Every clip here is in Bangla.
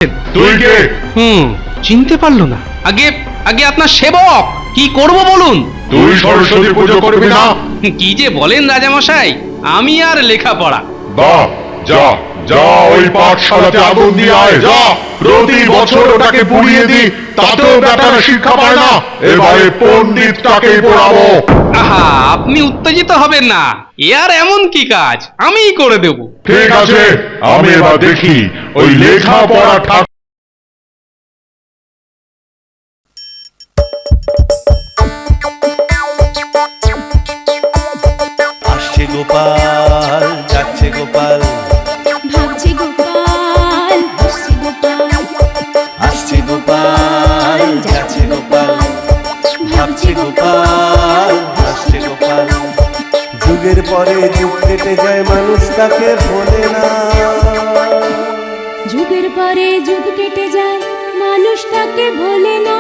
তুই কে? চিনতে পারলো না। আগে আগে আপনার সেবক, কি করব বলুন? তুই সরস্বতী পুজো করবি না? কি যে বলেন রাজামশাই, আমি আর লেখাপড়া। বাহ, যা যা ওই পাঠশালাতে আগুন দিয়ে আয়, যা। প্রতি বছর ওটাকে পুড়িয়ে দি, তাতেও বেটারা শিক্ষা পায় না। এবারে পণ্ডিতটাকে পড়াবো। আহা, আপনি উত্তেজিত হবেন না, এ আর এমন কি কাজ, আমিই করে দেব। ঠিক আছে, আমি এবার দেখি ওই লেখাপড়া ঠাকুর। আসছে গোপাল, যাচ্ছে গোপাল, ভাবছে গোপাল, হাসছে গোপাল, আসছে গোপাল, যাচ্ছে গোপাল, ভাবছে গোপাল, হাসছে গোপাল। যুগের পরে যুগ কেটে যায়, মানুষ তাকে ভোলে না। যুগের পরে যুগ কেটে যায়, মানুষ তাকে ভোলে না।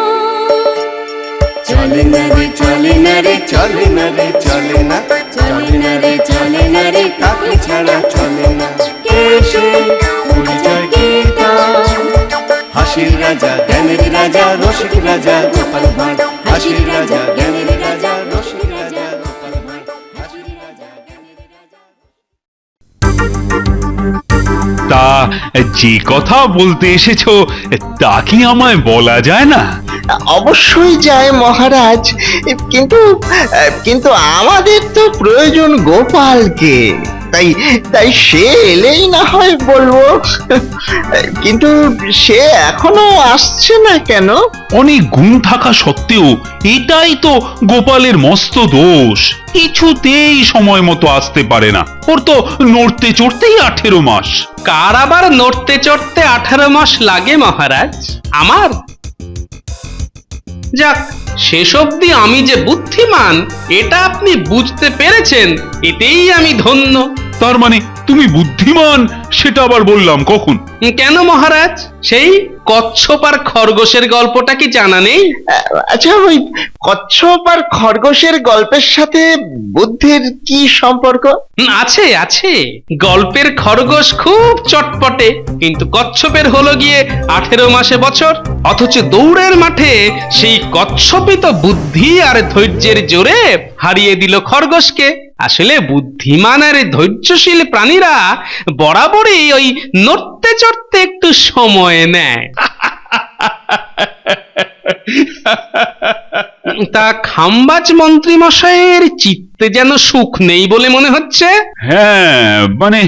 চলে না রে, চলে না রে, চলে না রে, চলে না, চলে না রে, চলে না রে, তাকে ছাড়া চলে না। কে সে? পরিচয় কি তার? হাসির রাজা, জ্ঞানের রাজা, রসিক রাজা গোপাল ভাঁড়। হাসির রাজা, জ্ঞানের রাজা, রসিক রাজা গোপাল ভাঁড়। হাসির রাজা, জ্ঞানের রাজা। তা যে কথা বলতে এসেছো তা কি আমায় বলা যায় না? অবশ্যই যায় মহারাজ, কিন্তু কিন্তু আমাদের তো প্রয়োজন গোপালকে, তাই তাই সে এলেই না হয় বলবো। কিন্তু সে এখনো আসছে না কেন? অনেক গুণ থাকা সত্ত্বেও এটাই তো গোপালের মস্ত দোষ, কিছুতেই সময় মতো আসতে পারে না। ওর তো নড়তে চড়তেই 18 মাস। কার আবার নড়তে চড়তে 18 মাস লাগে মহারাজ? আমার? যাক, শেষ অবধি আমি যে বুদ্ধিমান এটা আপনি বুঝতে পেরেছেন, এতেই আমি ধন্য। তার মানে তুমি বুদ্ধিমান, সেটা আবার বললাম কখন? কেন মহারাজ, সেই কচ্ছপ আর খরগোশের গল্পটা কি জানা নেই? আচ্ছা, ওই কচ্ছপ আর খরগোশের গল্পের সাথে বুদ্ধির কি সম্পর্ক? আছে আছে, গল্পের খরগোশ খুব চটপটে, কিন্তু কচ্ছপের হলো গিয়ে 18 মাসে বছর। অথচ দৌড়ের মাঠে সেই কচ্ছপই তো বুদ্ধি আর ধৈর্যের জোরে হারিয়ে দিল খরগোশকে। আসলে বুদ্ধিমান আর ধৈর্যশীল প্রাণীরা বরাবরই ওই নড়তে চড়তে একটু সময় নেয়। তা খাম্বাজ মন্ত্রী মশাইয়ের চিত্তে যেন সুখ নেই বলে মনে হচ্ছে। হ্যাঁ, মানে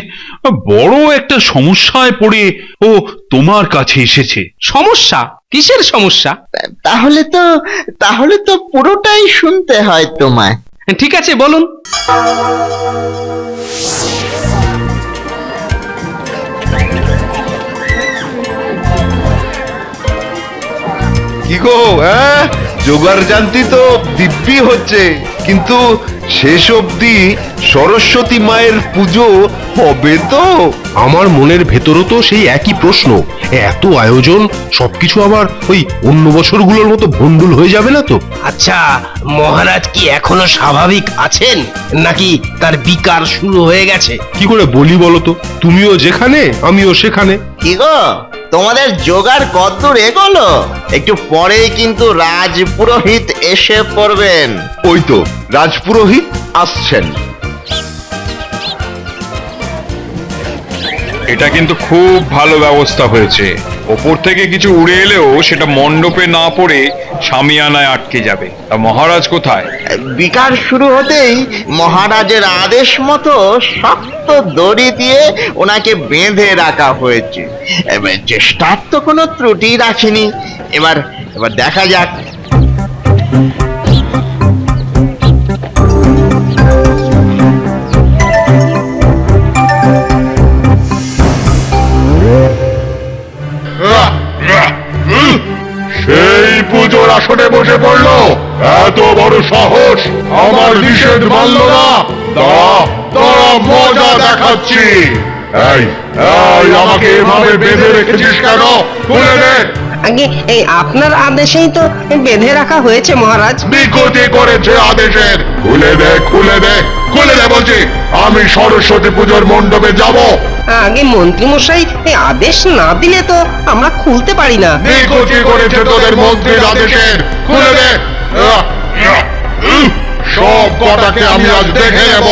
বড় একটা সমস্যায় পড়ে ও তোমার কাছে এসেছে। সমস্যা? কিসের সমস্যা? তাহলে তো পুরোটাই শুনতে হয় তোমায়। ঠিক আছে, বলুন। কি গো, জোগাড় জানতি তো দিব্যি হচ্ছে, কিন্তু শেষ অবধি সরস্বতী মায়ের পুজো হবে তো? আমার মনের ভেতরও তো সেই একই প্রশ্ন। এত আয়োজন, সবকিছু আবার ওই অন্য বছরগুলোর মতো ভন্ডুল হয়ে যাবে না তো? আচ্ছা, মহারাজ কি এখনো স্বাভাবিক আছেন, নাকি তার বিকার শুরু হয়ে গেছে? কি করে বলি বলো তো? তুমিও যেখানে, আমিও সেখানে। কি গো, তোমাদের জোগাড় কতদূর এগোলো? একটু পরেই কিন্তু রাজপুরোহিত এসে পড়বেন। ওই তো রাজপুরোহিত আসছেন। এটা কিন্তু খুব ভালো ব্যবস্থা হয়েছে। ওপর থেকে কিছু উড়ে এলেও সেটা মণ্ডপে না পড়ে শামিয়ানায় আটকে যাবে। তা মহারাজ কোথায়? বিকার শুরু হতেই মহারাজের আদেশ মতো শক্ত দড়ি দিয়ে ওনাকে বেঁধে রাখা হয়েছে। চেষ্টার তো কোনো ত্রুটি রাখেনি। এবার এবার দেখা যাক। সেই পুজোর আসনে বসে পড়লো, এত বড় সাহস, আমার নিষেধ মানল না। তারা মজা দেখাচ্ছি। এই এই আমাকে এভাবে বেঁধে রেখেছিস কেন? খুলে দে। আগে এই আপনার আদেশেই তো বেঁধে রাখা হয়েছে মহারাজ। বিকৃতি করেছে আদেশের। খুলে দে, খুলে দে, খুলে দে বলছি। আমি সরস্বতী পুজোর মণ্ডপে যাব। আগে মন্ত্রী মশাই এই আদেশ না দিলে তো আমরা খুলতে পারি না। বিকৃতি করেছে তোদের মন্ত্রীর আদেশের। খুলে দে। সব কটাকে আমি আজ দেখে নেব।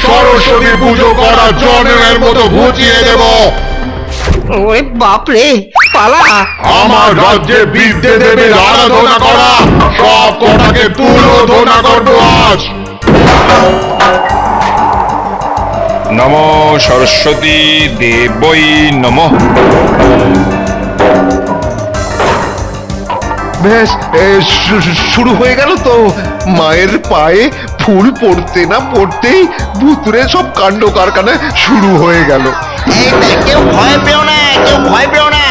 সরস্বতী পুজো করার জন্মের মতো ঘুচিয়ে দেব। ওরে বাপ রে, পালা! আমার রাজ্যে বিদ্যে দেবীর আরাধনা করা সব কটাকে তুলোধনা করবো আজ। নম সরস্বতী দেবৈ নমঃ। ব্যাস শুরু হয়ে গেল তো। মায়ের পায়ে ফুল পড়তে না পড়তেই ভুতুরে সব কাণ্ড কারখানা শুরু হয়ে গেল। এই কেউ ভয় পেও না, কেউ ভয় পেও না।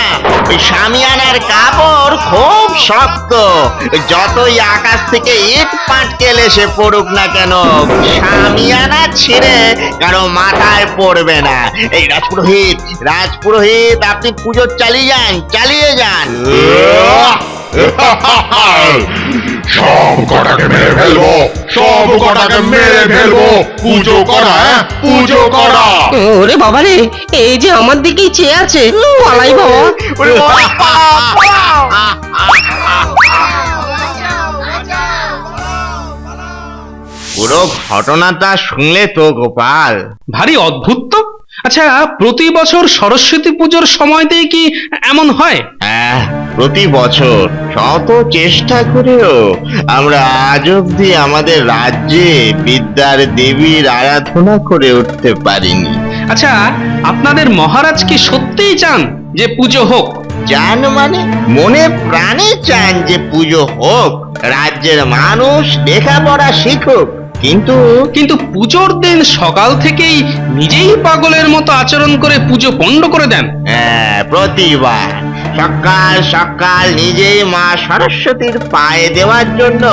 ওই শামিয়ানার কাপড় খুব শক্ত, যতই আকাশ থেকে ইট পাটকেল এসে পড়ুক না কেন, শামিয়ানা ছিঁড়ে কারো মাথায় পড়বে না। এই রাজপুরোহিত, রাজপুরোহিত, আপনি পুজো চালিয়ে যান, চালিয়ে যান। সব কটাকে মেরে ফেলবো, সব কটাকে মেরে ফেলবো। পুজো করা, পুজো করা। ওরে বাবা রে, এই যে আমার দিকেই চেয়ে আছে। পালাই বাবা। পুরো ঘটনাটা শুনলে তো গোপাল? ভারী অদ্ভুত তো। আচ্ছা, প্রতি বছর সরস্বতী পুজোর সময়তেই কি এমন হয়? হ্যাঁ, প্রতি বছর শত চেষ্টা করেও আমরা আজ অব্দি আমাদের রাজ্যে বিদ্যার দেবীর আরাধনা করে উঠতে পারিনি। আচ্ছা, আপনাদের মহারাজ কি সত্যিই চান যে পুজো হোক? চান মানে মনে প্রাণে চান যে পুজো হোক, রাজ্যের মানুষ লেখাপড়া শিখুক। কিন্তু কিন্তু পুজোর দিন সকাল থেকেই নিজেই পাগলের মতো আচরণ করে পুজো পণ্ড করে দেন। হ্যাঁ, প্রতিবার সকাল সকাল নিজেই মা সরস্বতীর পায়ে দেওয়ার জন্য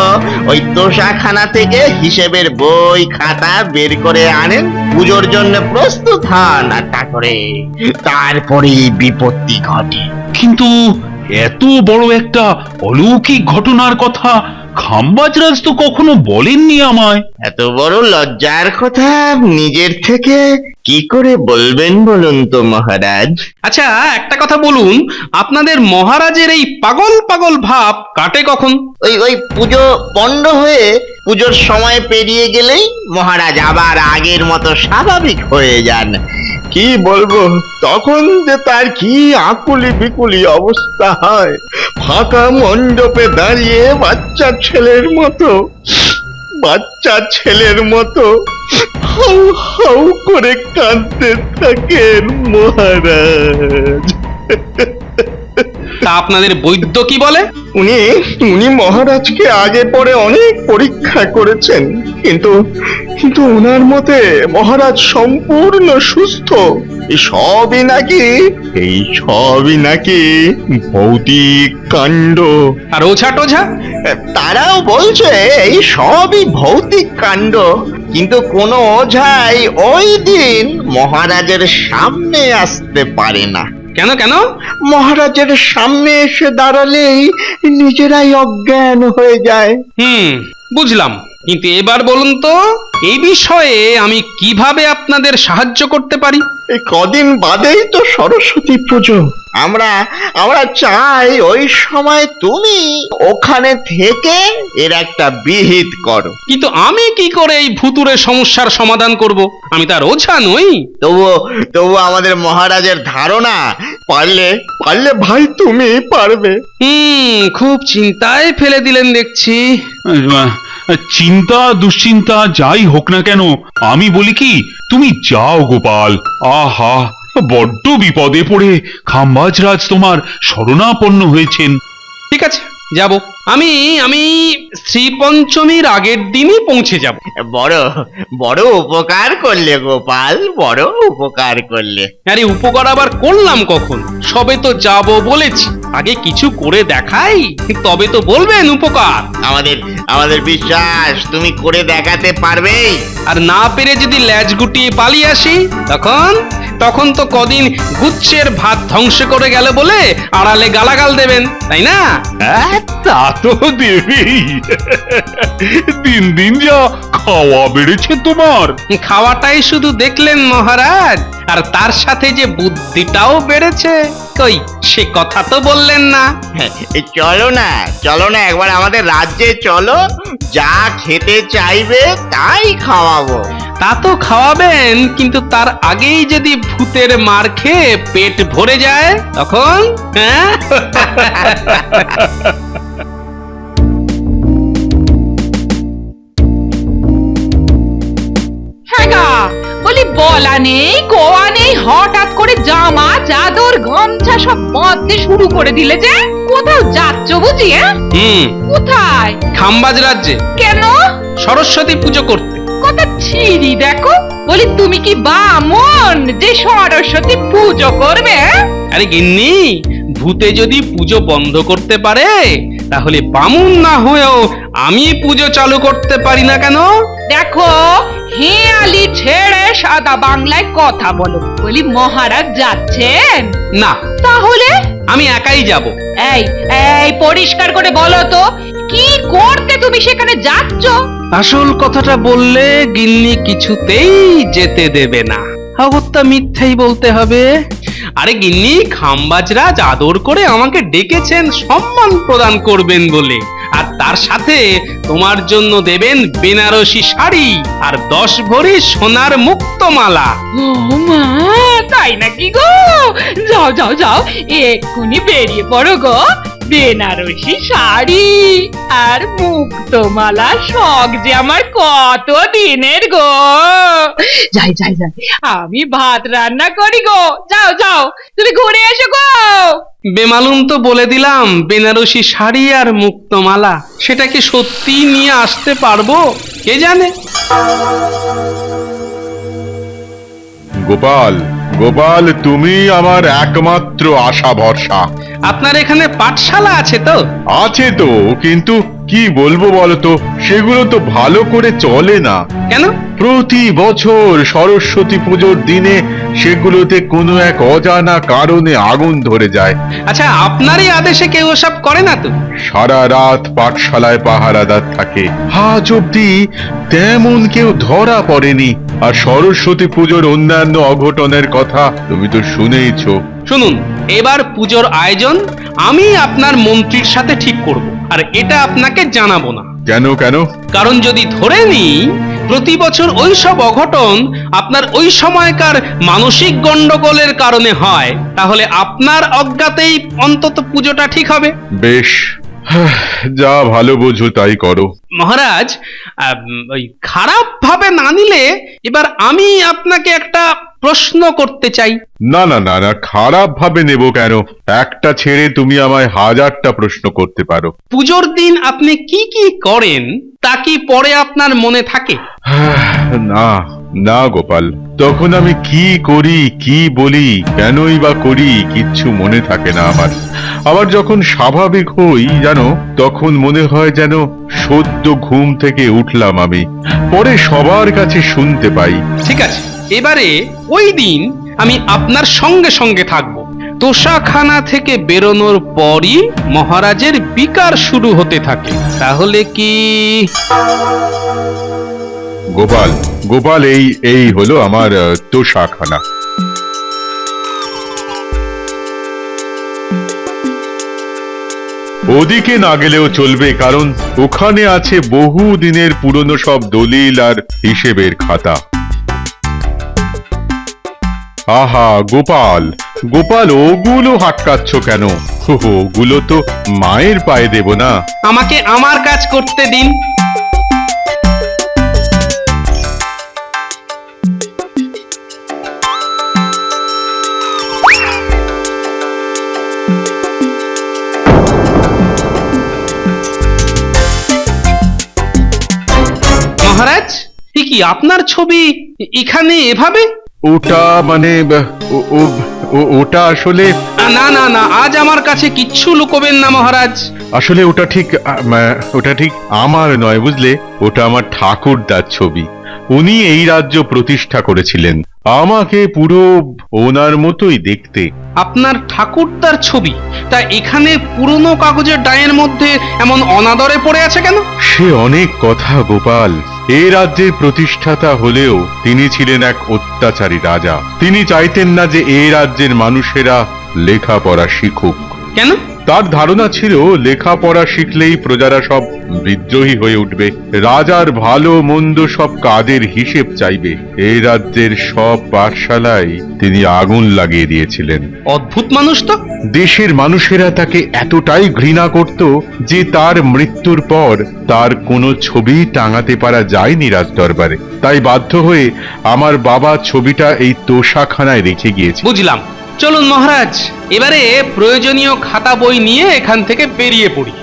ওই তোষাখানা থেকে হিসেবের বই খাতা বের করে আনেন, পুজোর জন্য প্রস্তুত হন, আর তারপরে বিপত্তি ঘটে। কিন্তু এত বড় একটা অলৌকিক ঘটনার কথা খাম্বাজরাজ তো কখনো বলেননি আমায়। এত বড় লজ্জার কথা নিজের থেকে কি করে বলবেন বলুন তো মহারাজ? আচ্ছা, একটা কথা বলুন, আপনাদের মহারাজের এই পাগল পাগল ভাব কাটে কখন? ওই পুজো পণ্ড হয়ে পুজোর সময় পেরিয়ে গেলেই মহারাজ আবার আগের মতো স্বাভাবিক হয়ে যান। কি বলবো, তখন যে তার কি আকুলি বিকুলি অবস্থা হয়। ফাঁকা মণ্ডপে দাঁড়িয়ে বাচ্চা ছেলের মতো হাউ হাউ করে কাঁদতে থাকেন মহারাজ। তা আপনাদের বৈদ্য কি বলে? উনি মহারাজকে আগে পরে অনেক পরীক্ষা করেছেন, কিন্তু ওনার মতে মহারাজ সম্পূর্ণ সুস্থ। এই সবই নাকি ভৌতিক কাণ্ড। আর ওঝা টোঝা? তারাও বলছে এই সবই ভৌতিক কাণ্ড, কিন্তু কোনো ওঝাই ওই দিন মহারাজের সামনে আসতে পারে না। কেন কেন? মহারাজের সামনে এসে দাঁড়ালেই নিজেরাই অজ্ঞান হয়ে যায়। বুঝলাম, কিন্তু এবার বলুন তো, এই বিষয়ে আমি কিভাবে আপনাদের সাহায্য করতে পারি? এই কদিন বাদেই তো সরস্বতী পুজো। আমরা চাই ওই সময় তুমি ওখানে থেকে এর একটা বিহিত করো। কিন্তু আমি কি করে এই ভুতুরে সমস্যার সমাধান করব? আমি তার ওঝা নই। তবু আমাদের মহারাজের ধারণা পারলে ভাই তুমি পারবে। খুব চিন্তায় ফেলে দিলেন দেখছি। চিন্তা দুশ্চিন্তা যাই হোক না কেন, আমি বলি কি, তুমি যাও গোপাল। আহা, বড্ড বিপদে পড়ে খাম্বাজরাজ তোমার শরণাপন্ন হয়েছেন। ঠিক আছে, যাব। আমি শ্রী পঞ্চমীর আগের দিনই পৌঁছে যাব। বড় উপকার করলে গোপাল, বড় উপকার করলে। আরে, উপকার আবার করলাম কখন? সবে তো যাব বলেছি। আগে কিছু করে দেখাই, তবে তো বলবেন উপকার। আমাদের বিশ্বাস তুমি করে দেখাতে পারবে। আর না পেরে যদি ল্যাজ গুটিয়ে পালিয়ে আসি, তখন তখন তো কদিন গুচ্ছের ভাত ধ্বংস করে গেল বলে আড়ালে গালাগাল দেবেন, তাই না? হ্যাঁ, তা তো দেবেই। দিন দিন যা খাওয়া বেড়েছে তোমার। খাওয়াটাই শুধু দেখলেন মহারাজ, আর তার সাথে যে বুদ্ধিটাও বেড়েছে, কই সে কথা তো বললেন না। চলো না একবার আমাদের রাজ্যে চলো, যা খেতে চাইবে তাই খাওয়াবো। তা তো খাওয়াবেন, কিন্তু তার আগেই যদি ভূতের মার খেয়ে পেট ভরে যায় তখন? হ্যাঁ। হ্যাঁ গা, বলি বলা নেই কোয়া নেই, হঠাৎ করে জামা চাদর গামছা সব বাঁধতে শুরু করে দিলে যে। কোথাও যাচ্ছ বুঝি? কোথায়? খাম্বাজ রাজ্যে। কেন? সরস্বতী পুজো করতে। কথা ছিরি দেখো, বলি তুমি কি বামন যে সরস্বতী পুজো করবে? আরে গিন্নি, ভূতে যদি পুজো বন্ধ করতে পারে তাহলে বামুন না হয়েও আমি পুজো চালু করতে পারি না কেন? দেখো, হেয়ালি ছেড়ে সাদা বাংলায় কথা বলো। বলি মহারাজ যাচ্ছেন? না। তাহলে? আমি একাই যাব। এই এই পরিষ্কার করে বলো তো, কি করতে তুমি সেখানে যাচ্ছ? আসল কথাটা বললে গিন্নি কিছুতেই যেতে দেবে না। অগত্যা মিথ্যেই বলতে হবে। আরে গিন্নি, খাম্বাজরাজ আদর করে আমাকে ডেকেছেন সম্মান প্রদান করবেন বলে, আর তার সাথে তোমার জন্য দেবেন বেনারসি শাড়ি আর 10 ভরি সোনার মুক্তমালা। ও মা, তাই নাকি গো? যাও যাও যাও, এক্ষুনি বেরিয়ে পড়ো গো। বেনারসি শাড়ি আর মুক্তমালা শখ যে আমার কত দিনের গো। যাই যাই যাই, আমি ভাত রান্না করি গো। যাও যাও, তুমি ঘুরে এসো গো। বেমালুম তো বলে দিলাম বেনারসি শাড়ি আর মুক্তমালা, সেটা কি সত্যি নিয়ে আসতে পারবো কে জানে। গোপাল, গোপাল, তুমি আমার একমাত্র আশা ভরসা। আপনার এখানে পাঠশালা আছে তো? আছে তো, কিন্তু কি বলবো বলতো, সেগুলো তো ভালো করে চলে না। কেন? প্রতি বছর সরস্বতী পুজোর দিনে সেগুলোতে কোনো এক অজানা কারণে আগুন ধরে যায়। আচ্ছা, আপনারই আদেশে কেউ ওসব করে না তো? সারা রাত পাঠশালায় পাহারাদার থাকে, আজ অব্দি তেমন কেউ ধরা পড়েনি। আর সরস্বতী পুজোর অন্যান্য অঘটনের কথা তুমি তো শুনেইছো। শুনুন, এবার পুজোর আয়োজন আমি আপনার মন্ত্রীর সাথে ঠিক করব, আর এটা আপনাকে জানাবো না। কেন কেন? কারণ যদি ধরে নিই প্রতি বছর ওই সব অঘটন আপনার ওই সময়কার মানসিক গন্ডগোলের কারণে হয়, তাহলে আপনার অজ্ঞাতেই অন্তত পুজোটা ঠিক হবে। বেশ, যা ভালো বোঝো তাই করো। মহারাজ, ওই খারাপ ভাবে না নিলে এবার আমি আপনাকে একটা প্রশ্ন করতে চাই। না না না না, খারাপ ভাবে নেব কেন? একটা ছেড়ে তুমি আমায় 1000টা প্রশ্ন করতে পারো। পুজোর দিন আপনি কি কি করেন তা কি পরে আপনার মনে থাকে? না না গোপাল, তখন আমি কি করি, কি বলি, কেনই বা করি, কিচ্ছু মনে থাকে না আমার। আবার যখন স্বাভাবিক হই জানো, তখন মনে হয় যেন সদ্য ঘুম থেকে উঠলাম আমি। পরে সবার কাছে শুনতে পাই। ঠিক আছে, এবারে ওই দিন আমি আপনার সঙ্গে সঙ্গে থাকবো। তোষাখানা থেকে বেরোনোর পরই মহারাজের বিকার শুরু হতে থাকে। তাহলে কি? গোপাল, গোপাল, এই হলো আমার তোষাখানা। ওদিকে না গেলেও চলবে, কারণ ওখানে আছে বহু দিনের পুরনো সব দলিল আর হিসেবের খাতা। আহা গোপাল, গোপাল, ওগুলো হাটকাচ্ছ কেন? ওগুলো তো মায়ের পায়ে দেব না। আমাকে আমার কাজ করতে দিন। মহারাজ, কি আপনার ছবি এখানে এভাবে? ওটা মানে ওটা আসলে না না না, আজ আমার কাছে কিচ্ছু লুকোবেন না মহারাজ। আসলে ওটা ঠিক আমার নয়, বুঝলে? ওটা আমার ঠাকুরদার ছবি। উনি এই রাজ্য প্রতিষ্ঠা করেছিলেন। আমাকে পুরো ওনার মতোই দেখতে। আপনার ঠাকুরদার ছবি, তা এখানে পুরনো কাগজের ডায়ের মধ্যে এমন অনাদরে পড়ে আছে কেন? সে অনেক কথা গোপাল। এই রাজ্যের প্রতিষ্ঠাতা হলেও তিনি ছিলেন এক অত্যাচারী রাজা। তিনি চাইতেন না যে এই রাজ্যের মানুষেরা লেখাপড়া শিখুক। কেন? তার ধারণা ছিল লেখাপড়া শিখলেই প্রজারা সব বিদ্রোহী হয়ে উঠবে, রাজার ভালো মন্দ সব কাজের হিসেব চাইবে। এই রাজ্যের সব পাঠশালায় তিনি আগুন লাগিয়ে দিয়েছিলেন। অদ্ভুত মানুষ তো। দেশের মানুষেরা তাকে এতটাই ঘৃণা করত যে তার মৃত্যুর পর তার কোনো ছবি টাঙাতে পারা যায়নি রাজ দরবারে। তাই বাধ্য হয়ে আমার বাবা ছবিটা এই তোষাখানায় রেখে গিয়েছে। বুঝলাম। চলুন মহারাজ, এবারে প্রয়োজনীয় খাতা বই নিয়ে এখান থেকে বেরিয়ে পড়ি।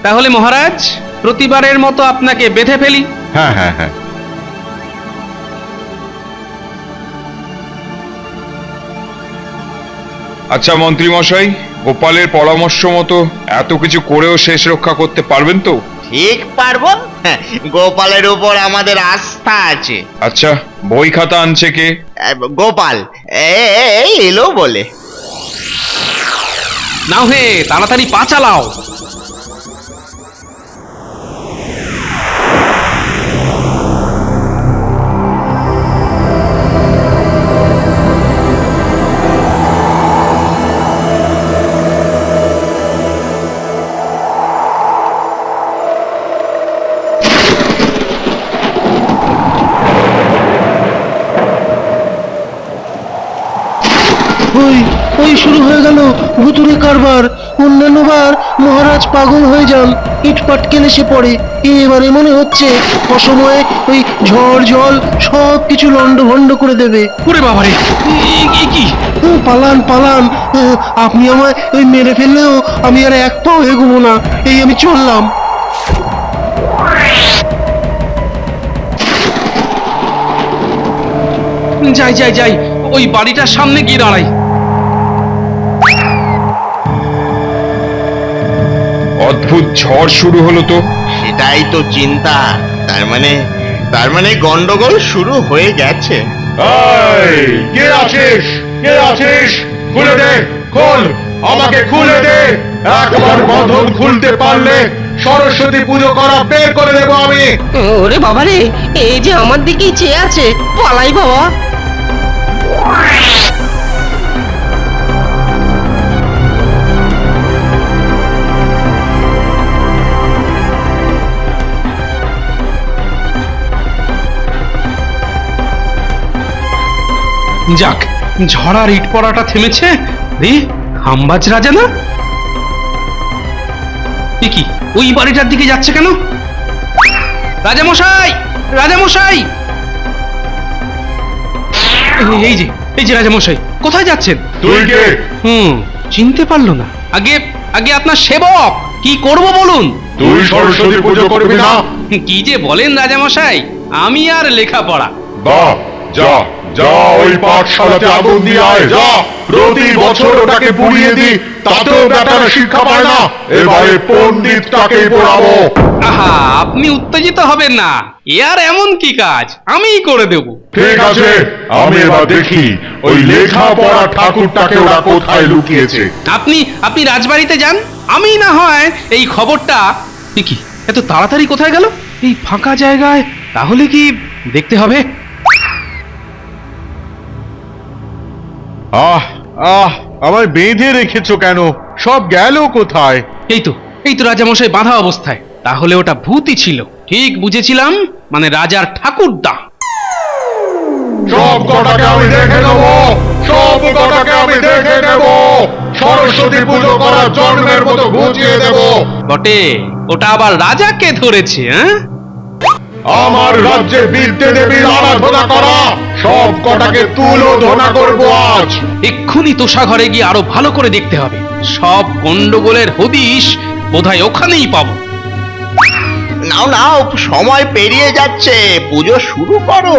তাহলে মহারাজ, প্রতিবারের মতো আপনাকে বেঁধে ফেলি। হ্যাঁ হ্যাঁ হ্যাঁ। আচ্ছা মন্ত্রী মশাই, গোপালের পরামর্শ মতো এত কিছু করেও শেষ রক্ষা করতে পারবেন তো? ঠিক পারবো। গোপালের উপর আমাদের আস্থা আছে। আচ্ছা, বই খাতা আনছে কে? গোপাল এই এলো বলে। নাও হে, তাড়াতাড়ি পা চালাও। ওই শুরু হয়ে গেল ভুতুরে কারবার। অন্যান্যবার মহারাজ পাগল হয়ে যান, ইটপাট কেলেসে পড়ে। এবারে মনে হচ্ছে অসময়ে ওই ঝড় জল সব কিছু লন্ডভন্ড করে দেবে। ওরে বাবারে, এ কি? পালান পালান। আপনি আমায় ওই মেরে ফেললেও আমি আর এক পাও এগোবো না। এই আমি চললাম। যাই যাই যাই, ওই বাড়িটার সামনে গিয়ে দাঁড়াই। অদ্ভুত ঝড় শুরু হলো তো। সেটাই তো চিন্তা। তার মানে গন্ডগোল শুরু হয়ে গেছে। এই, কে আছিস? কে আছিস? খুলে দে, খোল, আমাকে খুলে দে। একবার বন্ধন খুলতে পারলে সরস্বতী পুজো করা বের করে দেবো আমি। ওরে বাবারে, এই যে আমার দিকেই চেয়ে আছে, পালাই বাবা। যাক, ঝড়ার ইট পড়াটা থেমেছে। রে, খাম্বাজ রাজা না? এ কি, ওই বাড়িটার দিকে যাচ্ছে কেন? রাজামশাই, রাজামশাই! এই যে রাজামশাই, কোথায় যাচ্ছেন? তুই কে? চিনতে পারলো না। আগে আগে আপনার সেবক। কি করব বলুন? তুই সরস্বতী পুজো করবি না? কি যে বলেন রাজামশাই, আমি আর লেখাপড়া। বাহ, যা যা, ওই পাঠশালাতে আগুন দিয়ে আয়, যা। প্রতি বছর ওটাকে পুড়িয়ে দি, তাতেও বেটারা শিক্ষা পায় না। এবারে পণ্ডিতটাকেই পড়াবো। আহা, আপনি উত্তেজিত হবেন না। এ আর এমন কি কাজ, আমিই করে দেব। ঠিক আছে, আমি এবার দেখি ওই লেখাপড়া ঠাকুরটাকে ওরা কোথায় লুকিয়েছে। আপনি রাজবাড়িতে যান, আমি না হয় এই খবরটা। এ কি, এত তাড়াতাড়ি কোথায় গেল এই ফাঁকা জায়গায়? তাহলে কি দেখতে হবে? আহ আহ, আমায় বেঁধে রেখেছো কেন? সব গেল কোথায়? এই তো রাজামশাই বাঁধা অবস্থায়। তাহলে ওটা ভূতই ছিল। ঠিক বুঝেছিলাম, মানে রাজার ঠাকুরদা। সব কটাকে আমি দেখে নেব, সব কটাকে আমি দেখে নেব। সরস্বতী পুজো করার জন্মের মতো বুঝিয়ে দেব। বটে, ওটা আবার রাজাকে ধরেছে। হ্যাঁ, আমার রাজ্যে বিদ্যে দেবীর আরাধনা করা সব কটাকে তুলোধনা করবো আজ। এক্ষুনি তোষা ঘরে গিয়ে আরো ভালো করে দেখতে হবে। সব গন্ডগোলের হদিশ বোধহয় ওখানেই পাবো। নাও নাও, সময় পেরিয়ে যাচ্ছে, পুজো শুরু করো।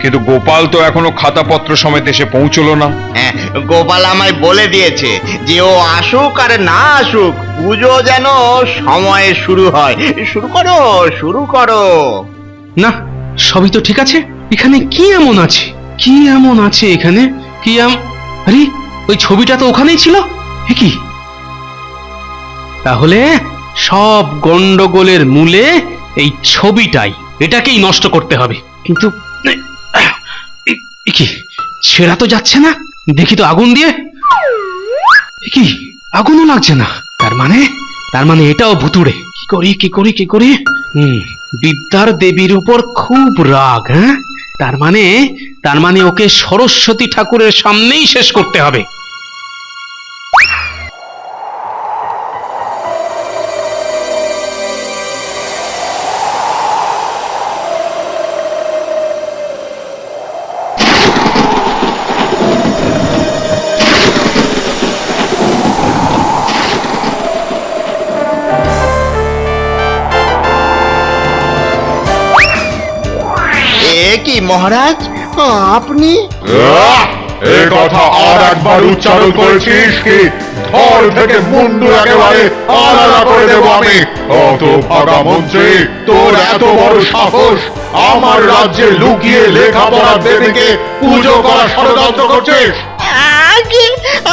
কিন্তু গোপাল তো এখনো খাতাপত্র সমেত এসে পৌঁছলো না। হ্যাঁ, গোপাল আমায় বলে দিয়েছে যে ও আসুক আর না আসুক, পুজো যেন সময়ে শুরু হয়। শুরু করো, শুরু করো। না, সবই তো ঠিক আছে। এখানে কি এমন আছে? কি এমন আছে এখানে? আরে, ওই ছবিটা তো ওখানেই ছিল। এ কি? তাহলে সব গন্ডগোলের মূলে এই ছবিটাই। এটাকেই নষ্ট করতে হবে। কিন্তু কি, ছেঁড়া তো যাচ্ছে না। দেখি তো আগুন দিয়ে। কি, আগুনও লাগছে না। তার মানে এটাও ভুতুড়ে। কি করি? বিদ্যার দেবীর উপর খুব রাগ। হ্যাঁ, তার মানে ওকে সরস্বতী ঠাকুরের সামনেই শেষ করতে হবে। এ কি মহারাজ, আপনি? এ কথা আর একবার উচ্চারণ করেছিস কি ধর থেকে মুন্ডু একেবারে আলাদা করে দেবো আমি। অত ভাগা মন্ত্রী, তোর এত বড় সাহস, আমার রাজ্যে লুকিয়ে লেখাপড়া দেবীকে পুজো করা ষড়যন্ত্র করছিস?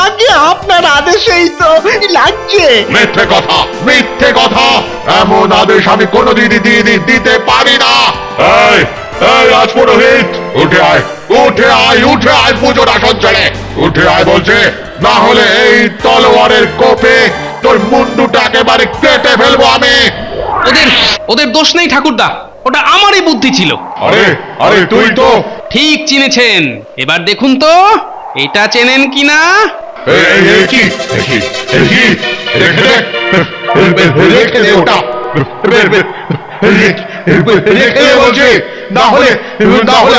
আগে আপনার আদেশেই তো লাগছে। মিথ্যে কথা, এমন আদেশ আমি কোনোদিন দিতে পারি না। এই রাজপুরোহিত, উঠে আয় পুজোর আসন ছেড়ে উঠে আয় বলছে, না হলে এই তলোয়ারের কোপে তোর মুন্ডুটা একেবারে কেটে ফেলবো আমি। ওদের দোষ নেই ঠাকুরদা, ওটা আমারই বুদ্ধি ছিল। আরে তুই তো ঠিক চিনেছেন। এবার দেখুন তো এটা চেনেন কিনা। রেখে দে ওটা, বলছি, না হলে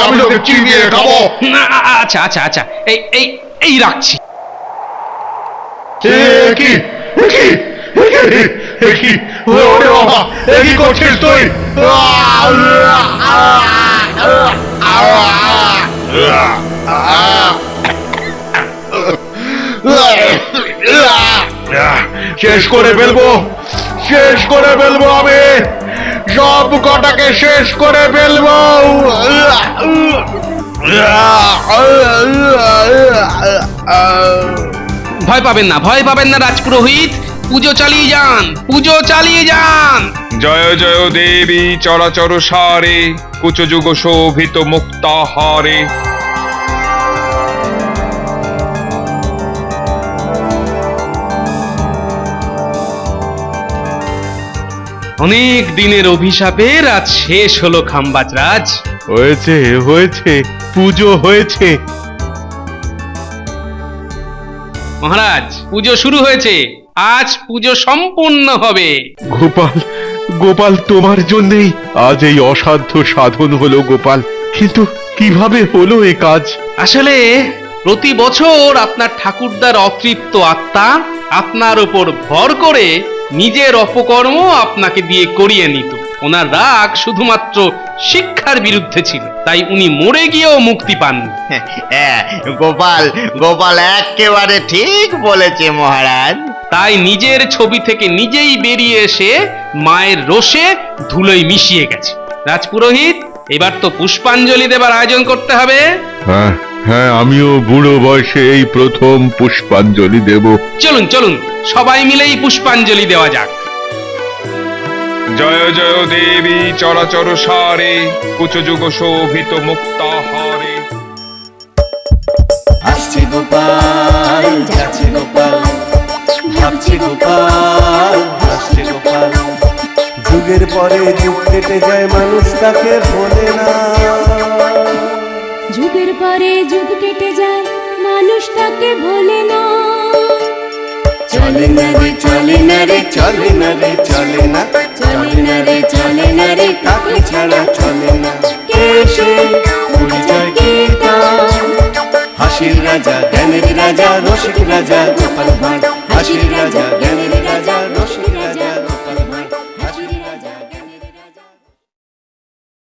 আমি তোকে চিবিয়ে খাবো। আচ্ছা, এই রাখছি। ওরে বাবা, কি করছিস তুই? শেষ করে ফেলবো আমি, সব কটাকে শেষ করে ফেলবো। ভয় পাবেন না রাজপুরোহিত, পুজো চালিয়ে যান। জয় জয় দেবী চরাচর সারে, কুচযুগ শোভিত মুক্তাহারে। অনেক দিনের অভিশাপের আজ শেষ হলো খাম্বাজ রাজ। হয়েছে, পুজো হয়েছে। মহারাজ, পুজো শুরু হয়েছে। আজ পুজো সম্পূর্ণ হবে। গোপাল, তোমার জন্যেই আজ এই অসাধ্য সাধন হলো গোপাল। কিন্তু কিভাবে হলো এ কাজ? আসলে প্রতি বছর আপনার ঠাকুরদার অতৃপ্ত আত্মা আপনার উপর ভর করে নিজের অপকর্ম আপনাকে দিয়ে করিয়ে নিত। ওনার রাগ শুধুমাত্র শিক্ষার বিরুদ্ধে ছিল, তাই উনি মরে গিয়েও মুক্তি পাননি। গোপাল একেবারে ঠিক বলেছে মহারাজ। তাই নিজের ছবি থেকে নিজেই বেরিয়ে এসে মায়ের রোষে ধুলোয় মিশিয়ে গেছে। রাজপুরোহিত, এবার তো পুষ্পাঞ্জলি দেবার আয়োজন করতে হবে। হ্যাঁ, আমিও বুড়ো বয়সে এই প্রথম পুষ্পাঞ্জলি দেব। চলুন সবাই মিলেই পুষ্পাঞ্জলি দেওয়া যাক। জয় জয় দেবী চরাচর সারে, কুচযুগ শোভিত মুক্তাহারে। আসছে গোপাল, যাচ্ছে গোপাল, ভাবছে গোপাল, হাসছে গোপাল। যুগের পরে যুগ কেটে যায়, মানুষ তাকে ভোলে না। যুগের পরে যুগ কেটে যায়, মানুষ তাকে ভোলে না। চলে না রে, চলে না রে, চলে না রে, চলে না, চলে না রে, চলে না রে, তাকে ছাড়া চলে না। কে সে পরিচয় কি তার? হাসির রাজা, জ্ঞানের রাজা, রসিক রাজা গোপাল ভাঁড়। হাসির রাজা, জ্ঞানের রাজা,